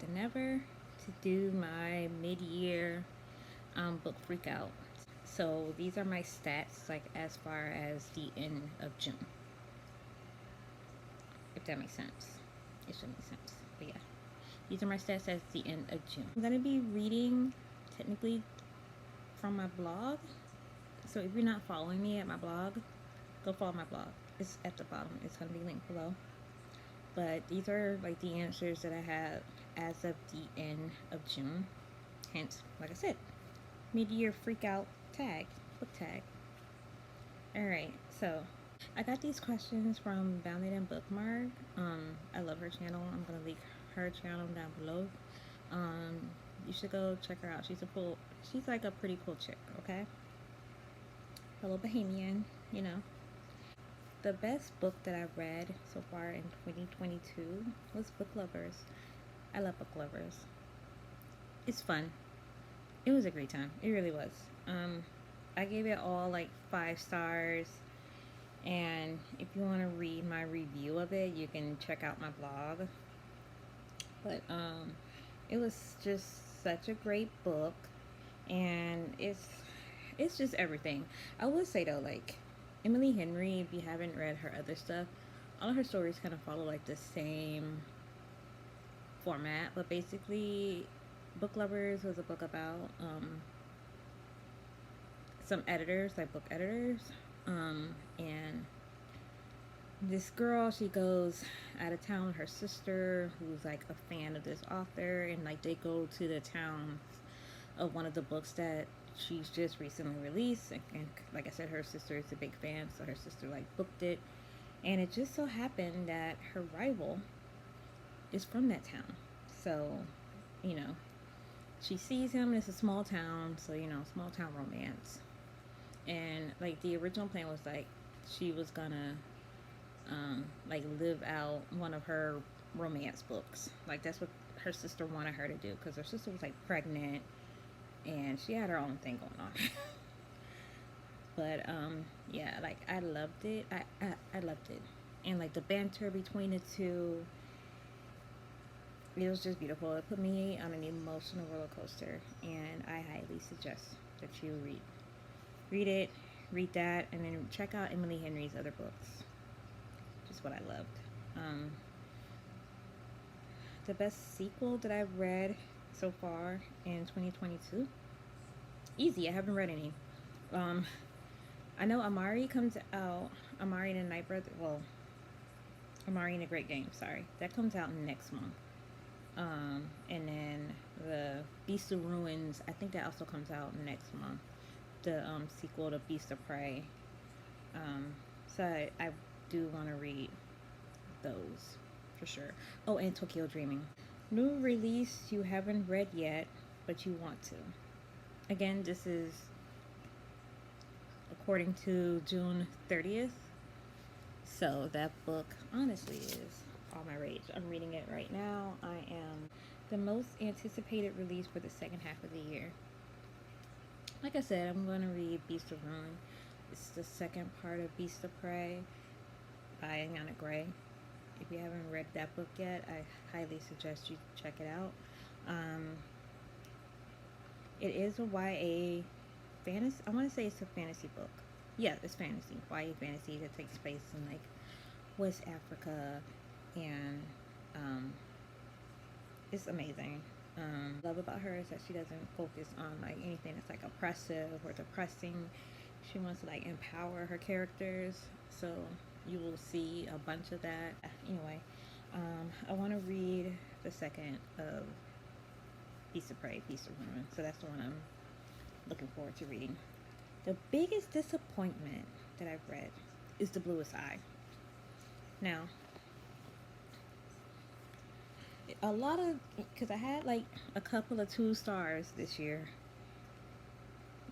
than ever to do my mid-year book freakout. So these are my stats, like as far as the end of June, if that makes sense. It should make sense, but yeah, these are my stats at the end of June. I'm gonna be reading technically from my blog. So if you're not following me at my blog, go follow my blog. It's at the bottom. It's gonna be linked below. But these are like the answers that I have as of the end of June. Hence, like I said, mid-year freak out tag, book tag. Alright, so I got these questions from Bounded and Bookmark. I love her channel. I'm gonna link her channel down below. You should go check her out. She's like a pretty cool chick, okay? A little bohemian, you know. The best book that I've read so far in 2022 was Book Lovers. I love Book Lovers. It's fun. It was a great time. It really was. I gave it all like 5 stars. And if you want to read my review of it, you can check out my blog. But it was just such a great book, and it's just everything. I would say though, like Emily Henry, if you haven't read her other stuff, all of her stories kind of follow like the same format. But basically, Book Lovers was a book about some editors, like book editors, and this girl, she goes out of town with her sister, who's like a fan of this author, and like they go to the town of one of the books that she's just recently released, and like I said, her sister is a big fan, so her sister like booked it, and it just so happened that her rival is from that town. So, you know, she sees him, and it's a small town, so you know, small town romance. And like the original plan was like she was gonna like live out one of her romance books. Like that's what her sister wanted her to do, because her sister was like pregnant and she had her own thing going on. But yeah, like I loved it. I loved it. And like the banter between the two, it was just beautiful. It put me on an emotional roller coaster, and I highly suggest that you read it, read that, and then check out Emily Henry's other books. Just what I loved. Um, the best sequel that I've read so far in 2022. Easy. I haven't read any. I know Amari comes out. Amari and the Night Brother. Well, Amari and the Great Game. Sorry, that comes out next month. And then the Beast of Ruins. I think that also comes out next month. The sequel to Beast of Prey. So I do want to read those for sure. Oh, and Tokyo Dreaming. New release you haven't read yet, but you want to. Again, this is according to June 30th. So that book honestly is all my rage. I'm reading it right now. I am the most anticipated release for the second half of the year. Like I said, I'm going to read Beast of Ruin. It's the second part of Beast of Prey by Yana Gray. If you haven't read that book yet, I highly suggest you check it out. It is a YA fantasy. I want to say it's a fantasy book. Yeah, it's fantasy. YA fantasy that takes place in like West Africa, and it's amazing. Love about her is that she doesn't focus on like anything that's like oppressive or depressing. She wants to like empower her characters, so you will see a bunch of that. Anyway, I want to read the second of Beast of Prey, Beast of Ruin. So that's the one I'm looking forward to reading. The biggest disappointment that I've read is The Bluest Eye. Now, a lot of, because I had like a couple of 2 stars this year,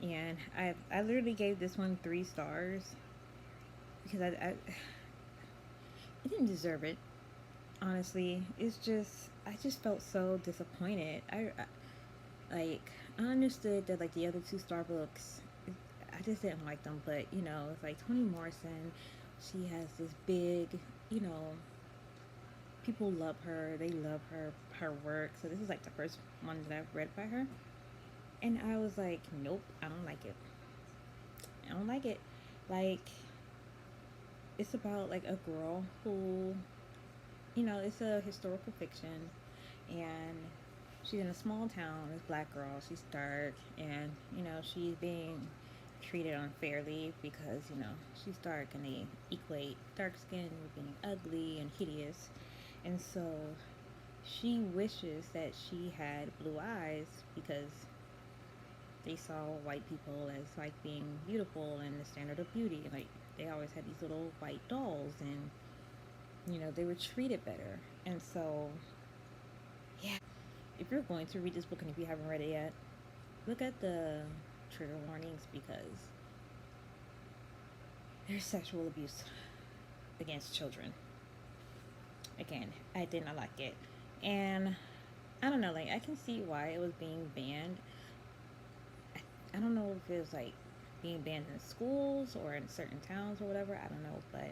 and I literally gave this one 3 stars because I didn't deserve it. Honestly, it's just I just felt so disappointed. I understood that like the other 2 star books, I just didn't like them, but you know, it's like Toni Morrison. She has this big, you know, people love her. They love her her work. So this is like the first one that I've read by her. And I was like, nope, I don't like it. I don't like it. Like, it's about like a girl who, it's a historical fiction, and she's in a small town. This black girl, she's dark, and she's being treated unfairly because she's dark, and they equate dark skin with being ugly and hideous. And so she wishes that she had blue eyes because they saw white people as like being beautiful and the standard of beauty. Like, they always had these little white dolls, and they were treated better. And so, yeah, if you're going to read this book and if you haven't read it yet, look at the trigger warnings, because there's sexual abuse against children. Again, I did not like it. And I don't know, like, I can see why it was being banned. I don't know if it was like being banned in schools or in certain towns or whatever. I don't know, but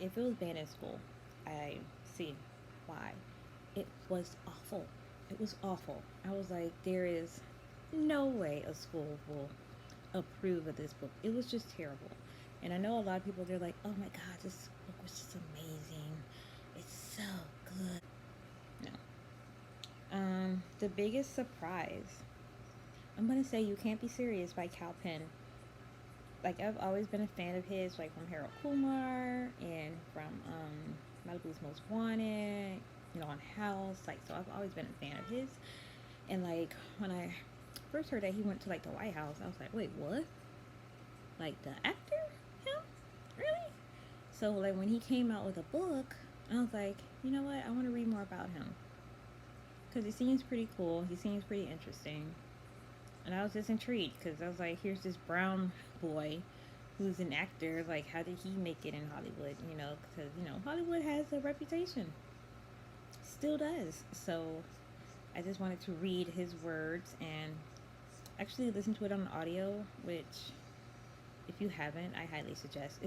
if it was banned in school, I see why. It was awful. It was awful. I was like, there is no way a school will approve of this book. It was just terrible. And I know a lot of people, they're like, oh my god, this book was just amazing. It's so good. No. The biggest surprise, I'm gonna say You Can't Be Serious by Cal Penn. Like, I've always been a fan of his, like from Harold Kumar and from Malibu's Most Wanted, on House. Like, so I've always been a fan of his. And like, when I first heard that he went to like the White House, I was like, wait, what? Like, the actor? Him? Really? So like, when he came out with a book, I was like, you know what? I want to read more about him, because he seems pretty cool. He seems pretty interesting. And I was just intrigued because I was like, here's this brown boy who's an actor. Like, how did he make it in Hollywood? Because, Hollywood has a reputation. Still does. So I just wanted to read his words and actually listen to it on audio, which, if you haven't, I highly suggest.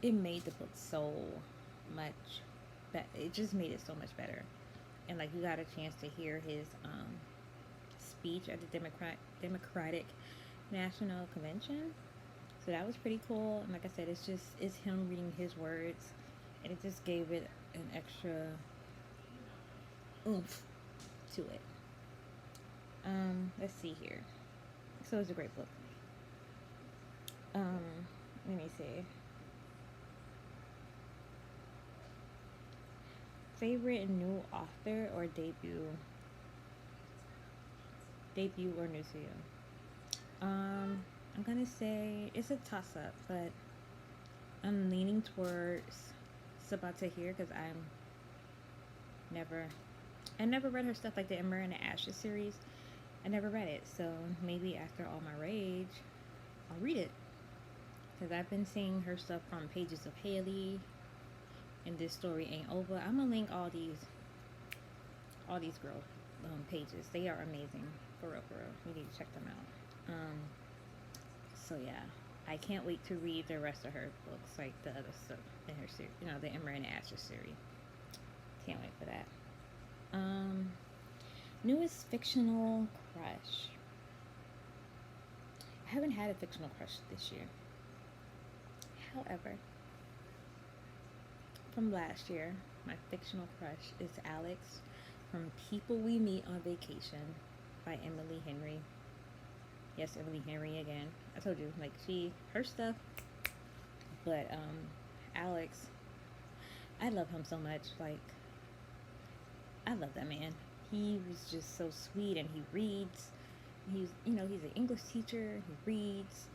It made the book so much better. It just made it so much better. And like, you got a chance to hear his speech at the Democratic National Convention. So that was pretty cool. And like I said, it's him reading his words, and it just gave it an extra oomph to it. Let's see here. So it's a great book. Let me see. Favorite new author or debut? Debut or new to you? I'm gonna say it's a toss up, but I'm leaning towards Sabatahir because I never read her stuff, like the Ember and the Ashes series. I never read it, so maybe after All My Rage, I'll read it, because I've been seeing her stuff from Pages of Haley and This Story Ain't Over. I'm gonna link all these girl pages. They are amazing, for real, for real. We need to check them out. So yeah, I can't wait to read the rest of her books, like the other stuff in her series, the Ember and the Ashes series. Can't wait for that. Newest fictional crush. I haven't had a fictional crush this year. However, from last year, my fictional crush is Alex from People We Meet on Vacation by Emily Henry. Yes, Emily Henry again. I told you, like, her stuff. But Alex, I love him so much. Like, I love that man. He was just so sweet, and he reads. He's an English teacher. He reads.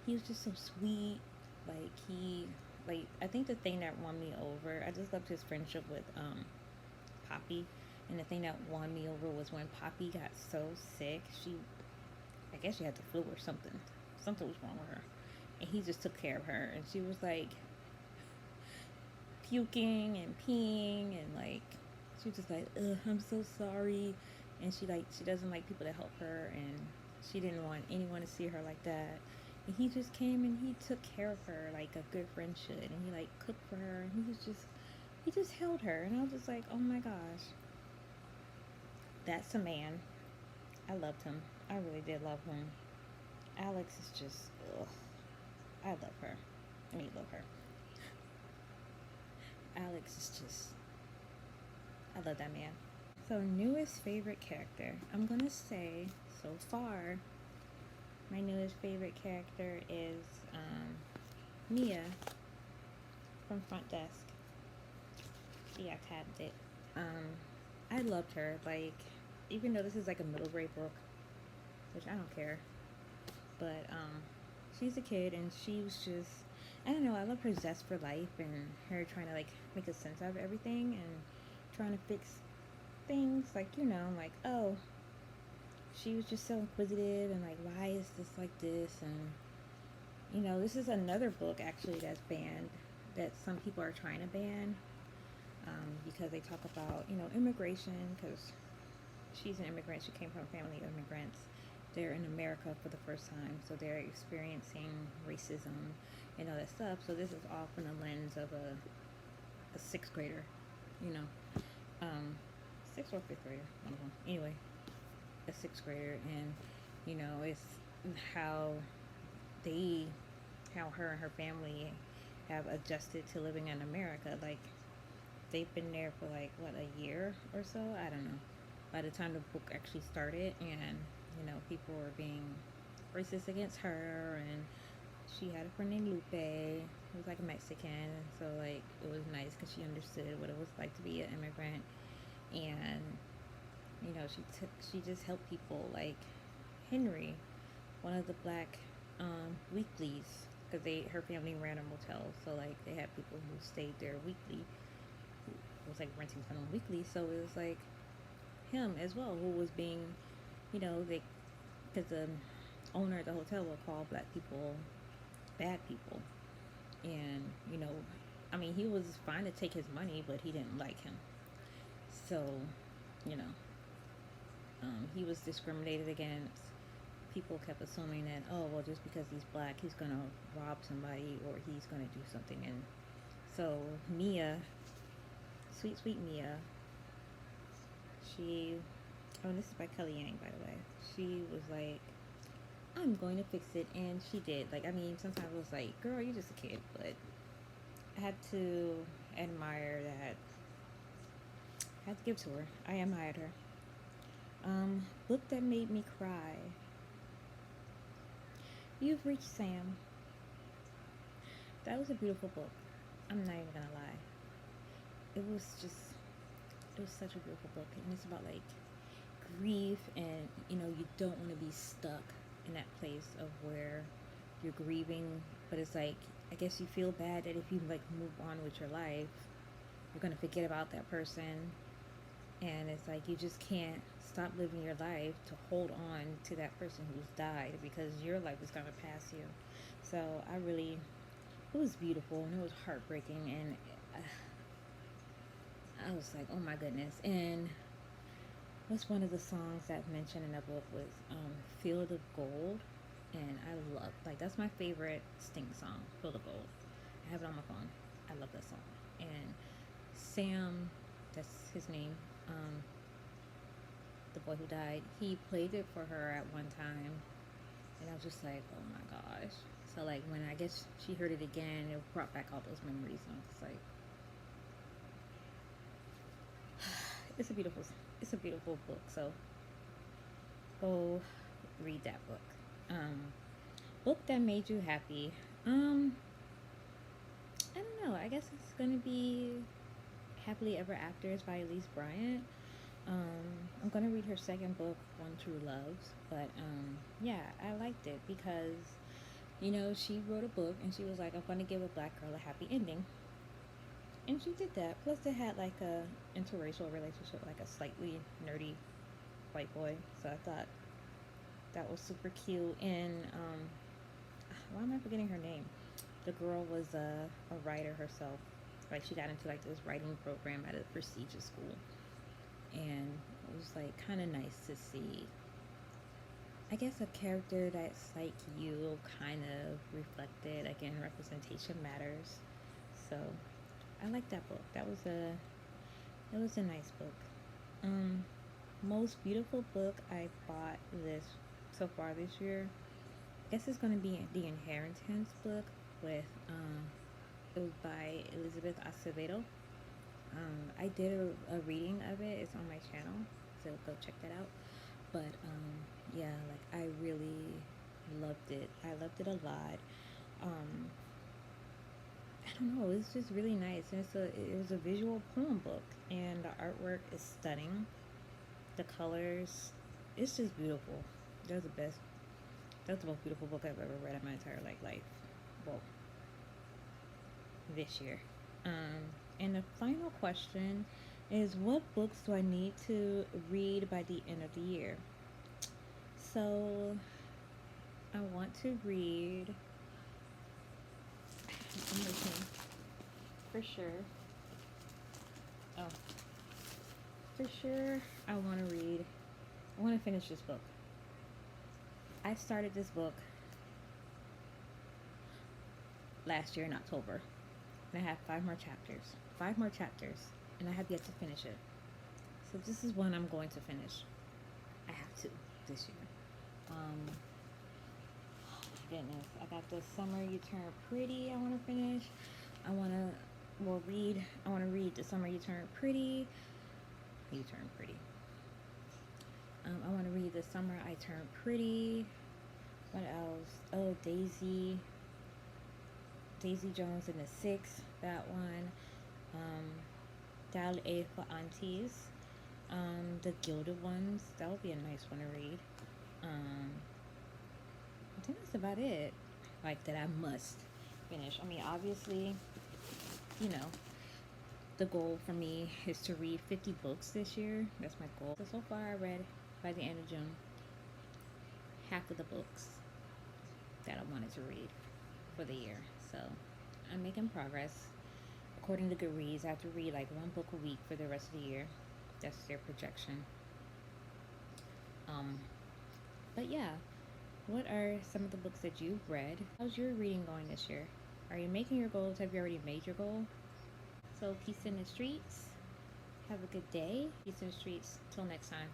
He was just so sweet. I think the thing that won me over, I just loved his friendship with Poppy. And the thing that won me over was when Poppy got so sick. I guess she had the flu or something. Something was wrong with her. And he just took care of her. And she was like puking and peeing, and like, she was just like, ugh, I'm so sorry. And she doesn't like people to help her, and she didn't want anyone to see her like that. And he just came and he took care of her like a good friend should. And he like cooked for her. And he was just he just held her, and I was just like, oh my gosh, that's a man. I loved him. I really did love him. Alex is just, ugh. I love her. I mean, love her. Alex is just, I love that man. So, newest favorite character. I'm gonna say, so far, my newest favorite character is Mia from Front Desk. Yeah, I tabbed it. I loved her. Like, even though this is like a middle grade book, which I don't care, but she's a kid and she was just, I don't know. I love her zest for life and her trying to like make a sense out of everything and trying to fix things. Like, you know, like, oh, she was just so inquisitive and like, why is this like this? And you know, this is another book actually that's banned, that some people are trying to ban, because they talk about, you know, immigration, because she's an immigrant. She came from a family of immigrants. They're in America for the first time, so they're experiencing racism and all that stuff. So this is all from the lens of a sixth grader, you know, sixth or fifth grader, one of them. Anyway, a sixth grader, and you know, it's how they, how her and her family have adjusted to living in America. Like, they've been there for like what, a year or so, I don't know, by the time the book actually started. And you know, people were being racist against her, and she had a friend named Lupe who was like a Mexican, so like it was nice because she understood what it was like to be an immigrant. And you know, she just helped people like Henry, one of the black weeklies, because they, her family ran a motel, so like they had people who stayed there weekly, who was like renting from them weekly. So it was like him as well, who was being, you know, they, because the owner of the hotel will call black people bad people. And you know, I mean, he was fine to take his money, but he didn't like him. So you know, he was discriminated against. People kept assuming that, oh well, just because he's black, he's gonna rob somebody or he's gonna do something. And so Mia, sweet sweet Mia, she, oh, this is by Kelly Yang, by the way. She was like, I'm going to fix it, and she did. Like, I mean, sometimes it was like, girl, you're just a kid, but I had to admire that. I had to give to her. I admired her. Book that made me cry. You've reached Sam. That was a beautiful book. I'm not even gonna lie. It was just, it was such a beautiful book, and it's about like grief, and you know, you don't want to be stuck in that place of where you're grieving, but it's like, I guess you feel bad that if you like move on with your life, you're gonna forget about that person. And it's like you just can't stop living your life to hold on to that person who's died, because your life is gonna pass you. So I really, it was beautiful and it was heartbreaking, and I was like, oh my goodness. And what's one of the songs that mentioned in the book was Field of Gold. And I love, like, that's my favorite Sting song, Field of Gold. I have it on my phone. I love that song. And Sam, that's his name, the boy who died, he played it for her at one time, and I was just like, oh my gosh. So like when I guess she heard it again, it brought back all those memories, and I was just like, it's a beautiful, it's a beautiful book. So go read that book. Book that made you happy. I don't know. I guess it's gonna be Happily Ever After by Elise Bryant. I'm gonna read her second book, One True Loves, but yeah, I liked it because, you know, she wrote a book and she was like, I'm gonna give a black girl a happy ending, and she did that. Plus, it had like a interracial relationship, like a slightly nerdy white boy. So I thought that was super cute. And why am I forgetting her name? The girl was a writer herself. Like, she got into like this writing program at a prestigious school, and it was like kind of nice to see, I guess, a character that's like you, kind of reflected. Again, representation matters. So I like that book. It was a nice book. Most beautiful book I bought this so far this year. I guess it's gonna be the Inheritance book with it was by Elizabeth Acevedo. I did a reading of it. It's on my channel, so go check that out. But yeah, like I really loved it. I loved it a lot. Um, I don't know. It's just really nice, and it was a visual poem book, and the artwork is stunning. The colors, it's just beautiful. That was the best. That's the most beautiful book I've ever read in my entire life. Well, this year. And the final question is, what books do I need to read by the end of the year? So I want to read. I'm looking for sure. Oh, for sure, I want to read. I want to finish this book. I started this book last year in October, and I have 5 more chapters. 5 more chapters, and I have yet to finish it. So this is one I'm going to finish. I have to this year. Oh my goodness, I got the Summer You Turn Pretty. I want to finish. I want to read. I want to read The Summer You Turn Pretty. You Turn Pretty. I want to read The Summer I Turned Pretty. What else? Oh, Daisy Jones and the Six. That one. Dal A for Aunties. The Gilded Ones. That would be a nice one to read. I think that's about it. Like that I must finish. I mean, obviously, you know, the goal for me is to read 50 books this year. That's my goal. So far I read, by the end of June, half of the books that I wanted to read for the year. So I'm making progress. According to Goodreads, I have to read like 1 book a week for the rest of the year. That's their projection. But yeah, what are some of the books that you've read? How's your reading going this year? Are you making your goals? Have you already made your goal? So peace in the streets. Have a good day. Peace in the streets. Till next time.